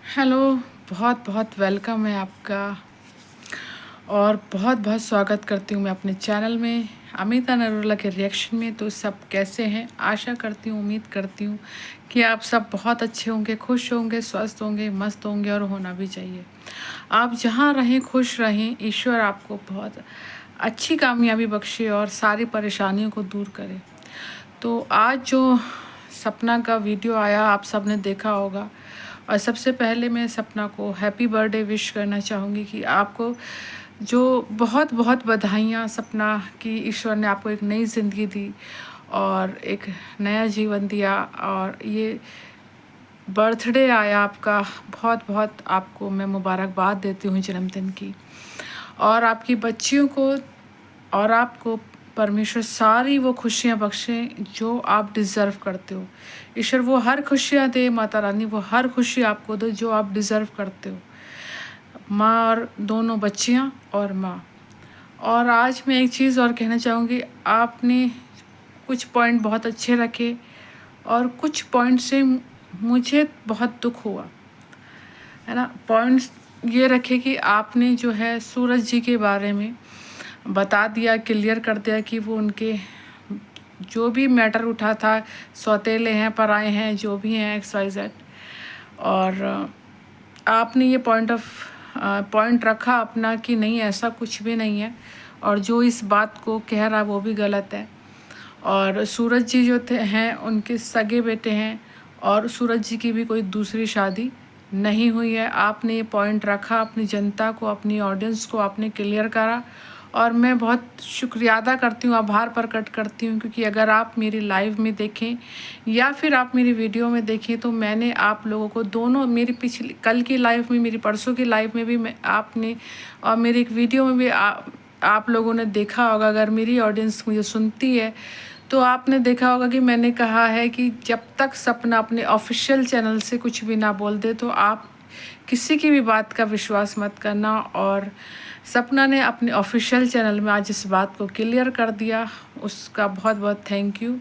Hello. बहुत बहुत welcome है आपका और बहुत बहुत स्वागत करती हूँ मैं अपने चैनल में अमिता नरूला के रिएक्शन में। तो सब कैसे हैं? आशा करती हूँ, उम्मीद करती हूँ कि आप सब बहुत अच्छे होंगे, खुश होंगे, स्वस्थ होंगे, मस्त होंगे और होना भी चाहिए। आप जहाँ रहें खुश रहें। ईश्वर आपको बहुत अच्छी कामयाबी बख्शे और सारी परेशानियों को दूर करे। तो आज जो सपना का वीडियो आया आप सब ने देखा होगा। और सबसे पहले मैं सपना को हैप्पी बर्थडे विश करना चाहूँगी कि आपको जो बहुत बहुत बधाइयाँ सपना कि ईश्वर ने आपको एक नई ज़िंदगी दी और एक नया जीवन दिया। और ये बर्थडे आया आपका, बहुत बहुत आपको मैं मुबारकबाद देती हूँ जन्मदिन की। और आपकी बच्चियों को और आपको परमेश्वर सारी वो खुशियाँ बख्शें जो आप डिज़र्व करते हो। ईश्वर वो हर खुशियाँ दे, माता रानी वो हर खुशी आपको दे जो आप डिज़र्व करते हो। माँ और दोनों बच्चियाँ और माँ। और आज मैं एक चीज़ और कहना चाहूँगी, आपने कुछ पॉइंट बहुत अच्छे रखे और कुछ पॉइंट से मुझे बहुत दुख हुआ, है ना। पॉइंट्स ये रखे कि आपने जो है सूरज जी के बारे में बता दिया, क्लियर कर दिया कि वो उनके जो भी मैटर उठा था, सौतेले हैं, पराए हैं, जो भी हैं, एक्स वाई जेड। और आपने ये पॉइंट रखा अपना कि नहीं ऐसा कुछ भी नहीं है और जो इस बात को कह रहा वो भी गलत है। और सूरज जी जो थे हैं उनके सगे बेटे हैं और सूरज जी की भी कोई दूसरी शादी नहीं हुई है। आपने ये पॉइंट रखा, अपनी जनता को, अपनी ऑडियंस को आपने क्लियर करा और मैं बहुत शुक्रिया अदा करती हूँ, आभार प्रकट करती हूँ। क्योंकि अगर आप मेरी लाइव में देखें या फिर आप मेरी वीडियो में देखें तो मैंने आप लोगों को दोनों, मेरी पिछली कल की लाइव में, मेरी परसों की लाइव में भी मैं आपने और मेरी एक वीडियो में भी आप लोगों ने देखा होगा। अगर मेरी ऑडियंस मुझे सुनती है तो आपने देखा होगा कि मैंने कहा है कि जब तक सपना अपने ऑफिशियल चैनल से कुछ भी ना बोल दे तो आप किसी की भी बात का विश्वास मत करना। और सपना ने अपने ऑफिशियल चैनल में आज इस बात को क्लियर कर दिया, उसका बहुत बहुत थैंक यू।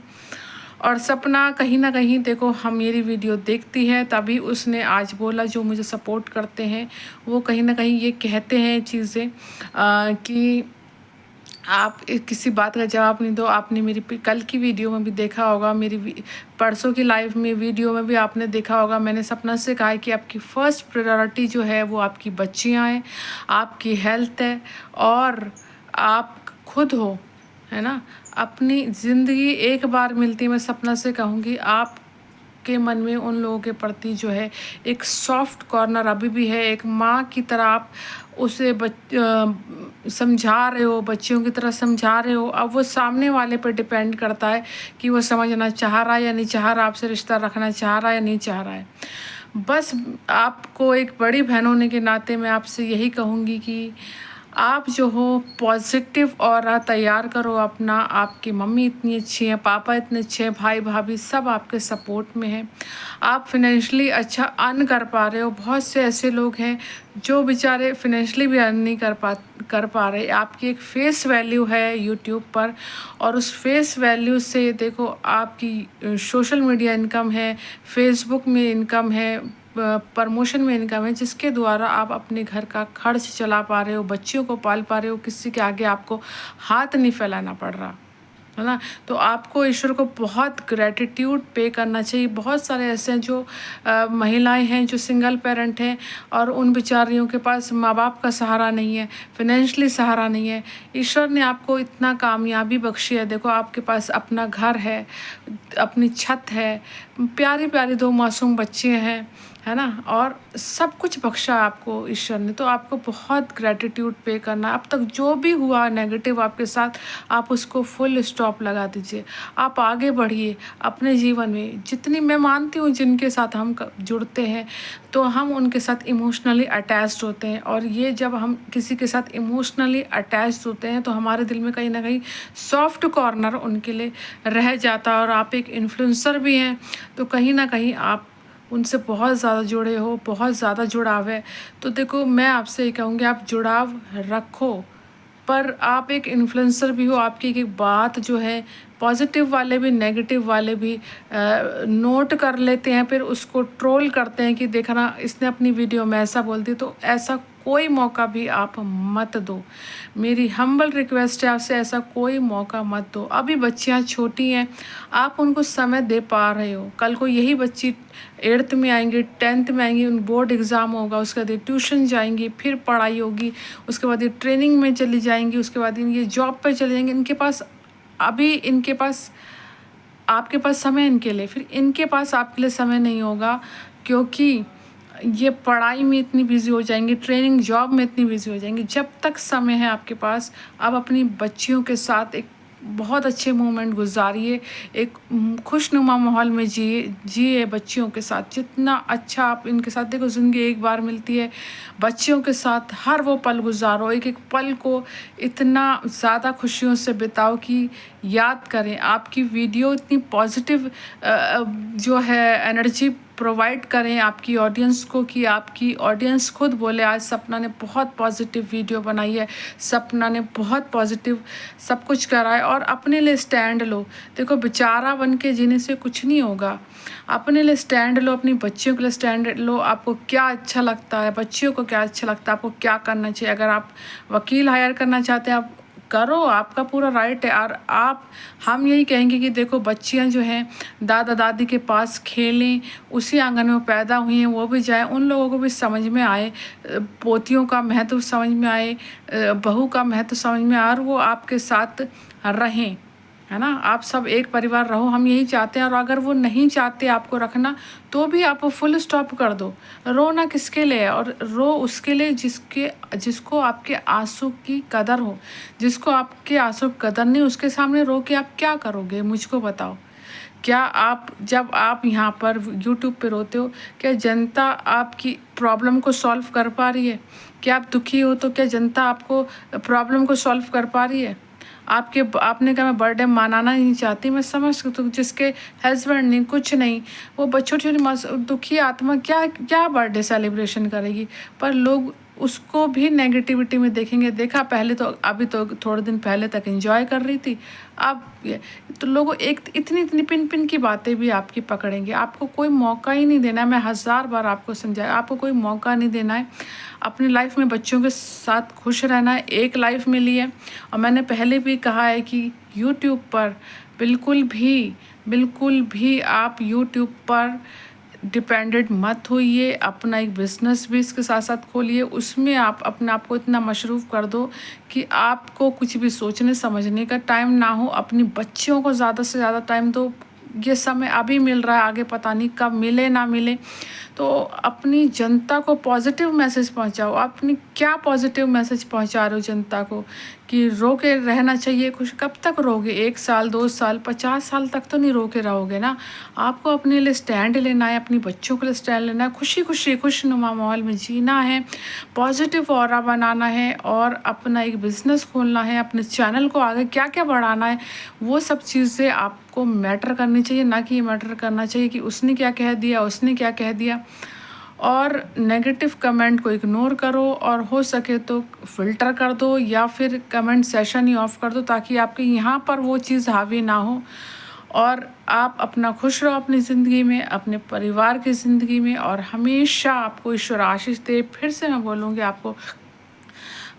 और सपना कहीं ना कहीं देखो हम मेरी वीडियो देखती है तभी उसने आज बोला, जो मुझे सपोर्ट करते हैं वो कहीं ना कहीं ये कहते हैं चीज़ें कि आप किसी बात का जवाब नहीं दो। आपने मेरी कल की वीडियो में भी देखा होगा, मेरी परसों की लाइव में वीडियो में भी आपने देखा होगा। मैंने सपना से कहा है कि आपकी फ़र्स्ट प्रायोरिटी जो है वो आपकी बच्चियां हैं, आपकी हेल्थ है और आप खुद हो, है ना। अपनी ज़िंदगी एक बार मिलती है। मैं सपना से कहूँगी आप के मन में उन लोगों के प्रति जो है एक सॉफ्ट कॉर्नर अभी भी है। एक माँ की तरह आप उसे समझा रहे हो, बच्चियों की तरह समझा रहे हो। अब वो सामने वाले पर डिपेंड करता है कि वो समझना चाह रहा है या नहीं चाह रहा, आपसे रिश्ता रखना चाह रहा है या नहीं चाह रहा है। बस आपको एक बड़ी बहन होने के नाते मैं आपसे यही कहूँगी कि आप जो हो पॉजिटिव ऑरा तैयार करो अपना। आपकी मम्मी इतनी अच्छी है, पापा इतने अच्छे हैं, भाई भाभी सब आपके सपोर्ट में हैं। आप फिनेंशली अच्छा अर्न कर पा रहे हो। बहुत से ऐसे लोग हैं जो बेचारे फिनेंशली भी अर्न नहीं कर पा रहे। आपकी एक फेस वैल्यू है यूट्यूब पर और उस फेस वैल्यू से देखो आपकी सोशल मीडिया इनकम है, फेसबुक में इनकम है, प्रमोशन में इनकम है, जिसके द्वारा आप अपने घर का खर्च चला पा रहे हो, बच्चियों को पाल पा रहे हो। किसी के आगे आपको हाथ नहीं फैलाना पड़ रहा, है ना। तो आपको ईश्वर को बहुत ग्रेटिट्यूड पे करना चाहिए। बहुत सारे ऐसे हैं जो महिलाएं हैं जो सिंगल पेरेंट हैं और उन बेचारियों के पास माँ बाप का सहारा नहीं है, फिनेंशली सहारा नहीं है। ईश्वर ने आपको इतना कामयाबी बख्शी है। देखो आपके पास अपना घर है, अपनी छत है, प्यारी प्यारी दो मासूम बच्चे हैं, है ना। और सब कुछ बख्शा आपको ईश्वर ने। तो आपको बहुत ग्रेटिट्यूड पे करना। अब तक जो भी हुआ नेगेटिव आपके साथ, आप उसको फुल स्टॉप लगा दीजिए। आप आगे बढ़िए अपने जीवन में। जितनी मैं मानती हूँ जिनके साथ हम जुड़ते हैं तो हम उनके साथ इमोशनली अटैच्ड होते हैं। और ये जब हम किसी के साथ इमोशनली अटैच्ड होते हैं तो हमारे दिल में कहीं ना कहीं सॉफ्ट कॉर्नर उनके लिए रह जाता है। और आप एक इन्फ्लुएंसर भी हैं तो कहीं ना कहीं आप उनसे बहुत ज़्यादा जुड़े हो, बहुत ज़्यादा जुड़ाव है। तो देखो मैं आपसे ये कहूँगी आप जुड़ाव रखो, पर आप एक इन्फ्लुएंसर भी हो। आपकी एक एक बात जो है पॉजिटिव वाले भी नेगेटिव वाले भी नोट कर लेते हैं, फिर उसको ट्रोल करते हैं कि देखा ना इसने अपनी वीडियो में ऐसा बोल दी। तो ऐसा कोई मौका भी आप मत दो, मेरी हम्बल रिक्वेस्ट है आपसे, ऐसा कोई मौका मत दो। अभी बच्चियां छोटी हैं, आप उनको समय दे पा रहे हो, कल को यही बच्ची 8th में आएंगी, 10th में आएंगी, उन बोर्ड एग्ज़ाम होगा, उसके बाद ये ट्यूशन जाएंगी, फिर पढ़ाई होगी, उसके बाद ये ट्रेनिंग में चली जाएंगी, उसके बाद ये जॉब पे चले जाएंगे। इनके पास आपके पास समय इनके लिए, फिर इनके पास आपके लिए समय नहीं होगा, क्योंकि ये पढ़ाई में इतनी बिजी हो जाएंगी, ट्रेनिंग जॉब में इतनी बिजी हो जाएंगी। जब तक समय है आपके पास, आप अपनी बच्चियों के साथ एक बहुत अच्छे मोमेंट गुजारिए, एक खुशनुमा माहौल में जिए बच्चियों के साथ। जितना अच्छा आप इनके साथ, देखो ज़िंदगी एक बार मिलती है, बच्चियों के साथ हर वो पल गुजारो, एक एक पल को इतना ज़्यादा खुशियों से बिताओ कि याद करें। आपकी वीडियो इतनी पॉजिटिव जो है एनर्जी प्रोवाइड करें आपकी ऑडियंस को, कि आपकी ऑडियंस खुद बोले आज सपना ने बहुत पॉजिटिव वीडियो बनाई है, सपना ने बहुत पॉजिटिव सब कुछ करा है। और अपने लिए स्टैंड लो। देखो बेचारा बन के जीने से कुछ नहीं होगा, अपने लिए स्टैंड लो, अपनी बच्चियों के लिए स्टैंड लो। आपको क्या अच्छा लगता है, बच्चियों को क्या अच्छा लगता है, आपको क्या करना चाहिए। अगर आप वकील हायर करना चाहते हैं, आप करो, आपका पूरा राइट है। और हम यही कहेंगे कि देखो बच्चियां जो हैं दादा दादी के पास खेलें, उसी आंगन में पैदा हुई हैं, वो भी जाए, उन लोगों को भी समझ में आए, पोतियों का महत्व समझ में आए, बहू का महत्व समझ में आए, और वो आपके साथ रहें, है ना। आप सब एक परिवार रहो, हम यही चाहते हैं। और अगर वो नहीं चाहते आपको रखना, तो भी आप फुल स्टॉप कर दो। रोना किसके लिए है, और रो उसके लिए जिसको आपके आंसू की कदर हो। जिसको आपके आंसू की कदर नहीं, उसके सामने रो के आप क्या करोगे, मुझको बताओ। क्या आप जब आप यहाँ पर यूट्यूब पे रोते हो, क्या जनता आपकी प्रॉब्लम को सॉल्व कर पा रही है? क्या आप दुखी हो तो क्या जनता आपको प्रॉब्लम को सॉल्व कर पा रही है? आपने कहा मैं बर्थडे मनाना नहीं चाहती, मैं समझ सकती हूँ। जिसके हस्बैंड नहीं, कुछ नहीं, वो छोटी छोटी दुखी आत्मा क्या क्या बर्थडे सेलिब्रेशन करेगी। पर लोग उसको भी नेगेटिविटी में देखेंगे। देखा पहले तो, अभी तो थोड़े दिन पहले तक एंजॉय कर रही थी, अब ये तो लोगों एक इतनी पिन पिन की बातें भी आपकी पकड़ेंगे। आपको कोई मौका ही नहीं देना है। मैं 1000 बार आपको समझाया, आपको कोई मौका नहीं देना है। अपनी लाइफ में बच्चों के साथ खुश रहना है, एक लाइफ मिली है। और मैंने पहले भी कहा है कि यूट्यूब पर बिल्कुल भी आप यूट्यूब पर डिपेंडेंट मत होइए। अपना एक बिज़नेस भी इसके साथ साथ खोलिए, उसमें आप अपने आप को इतना मशरूफ़ कर दो कि आपको कुछ भी सोचने समझने का टाइम ना हो। अपनी बच्चियों को ज़्यादा से ज़्यादा टाइम दो। ये समय अभी मिल रहा है, आगे पता नहीं कब मिले ना मिले। तो अपनी जनता को पॉजिटिव मैसेज पहुंचाओ। अपनी क्या पॉजिटिव मैसेज पहुंचा रहे हो जनता को, कि रो के रहना चाहिए खुश। कब तक रोगे? 1 साल, 2 साल, 50 साल तक तो नहीं रो के रहोगे ना। आपको अपने लिए स्टैंड लेना है, अपनी बच्चों के लिए स्टैंड लेना है, खुशी खुशनुमा माहौल में जीना है, पॉजिटिव ऑरा बनाना है, और अपना एक बिज़नेस खोलना है, अपने चैनल को आगे क्या क्या बढ़ाना है, वो सब चीज़ें आपको मैटर करनी चाहिए। ना कि ये मैटर करना चाहिए कि उसने क्या कह दिया, उसने क्या कह दिया। और नेगेटिव कमेंट को इग्नोर करो, और हो सके तो फ़िल्टर कर दो, या फिर कमेंट सेशन ही ऑफ कर दो, ताकि आपके यहाँ पर वो चीज़ हावी ना हो। और आप अपना खुश रहो अपनी ज़िंदगी में, अपने परिवार की ज़िंदगी में, और हमेशा आपको ईश्वर आशीष दे। फिर से मैं बोलूँगी, आपको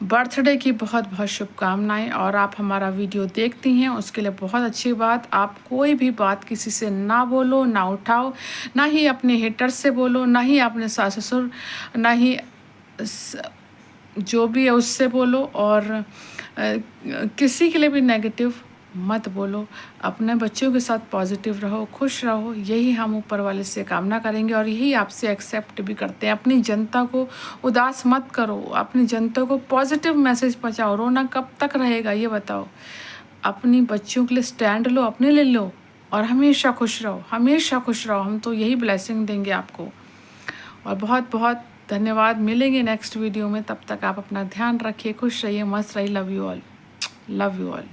बर्थडे की बहुत बहुत शुभकामनाएं। और आप हमारा वीडियो देखती हैं उसके लिए बहुत अच्छी बात। आप कोई भी बात किसी से ना बोलो, ना उठाओ, ना ही अपने हेटर्स से बोलो, ना ही अपने सास ससुर, ना ही जो भी है उससे बोलो। और किसी के लिए भी नेगेटिव मत बोलो। अपने बच्चों के साथ पॉजिटिव रहो, खुश रहो, यही हम ऊपर वाले से कामना करेंगे, और यही आपसे एक्सेप्ट भी करते हैं। अपनी जनता को उदास मत करो, अपनी जनता को पॉजिटिव मैसेज पहुंचाओ। रोना कब तक रहेगा ये बताओ। अपनी बच्चियों के लिए स्टैंड लो, अपने लिए लो, और हमेशा खुश रहो, हमेशा खुश रहो। हम तो यही ब्लेसिंग देंगे आपको। और बहुत बहुत धन्यवाद। मिलेंगे नेक्स्ट वीडियो में, तब तक आप अपना ध्यान रखिए, खुश रहिए, मस्त रहिए। Love you all.